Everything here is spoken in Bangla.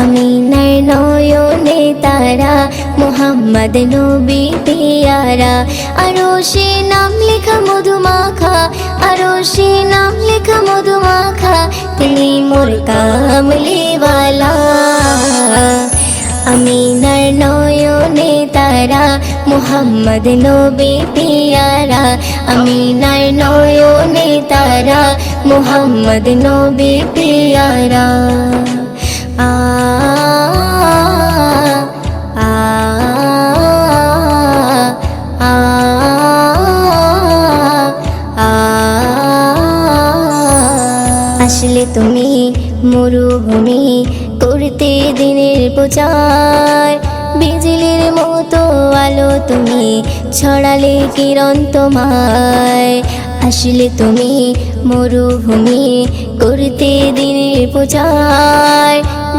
আমিনার নয়নে তারা, মুহাম্মদ নবী পিয়ারা। আরশে নাম লেখা মধুমাখা, আরশে নাম লেখা মধুমাখা, তিনি মোর কামলিওয়ালা। আমিনার নয়নে তারা, মুহাম্মদ নবী পিয়ারা। আমিনার নয়নে তারা, মুহাম্মদ নবী পিয়ারা। আ আ আ আ আসলে তুমি মরুভূমি করতে দিনের প্রচার, বিজলির মতো আলো তুমি ছড়ালে কিরণ তোমায়। আসলে তুমি মরুভূমি করতে দিনের প্রচার,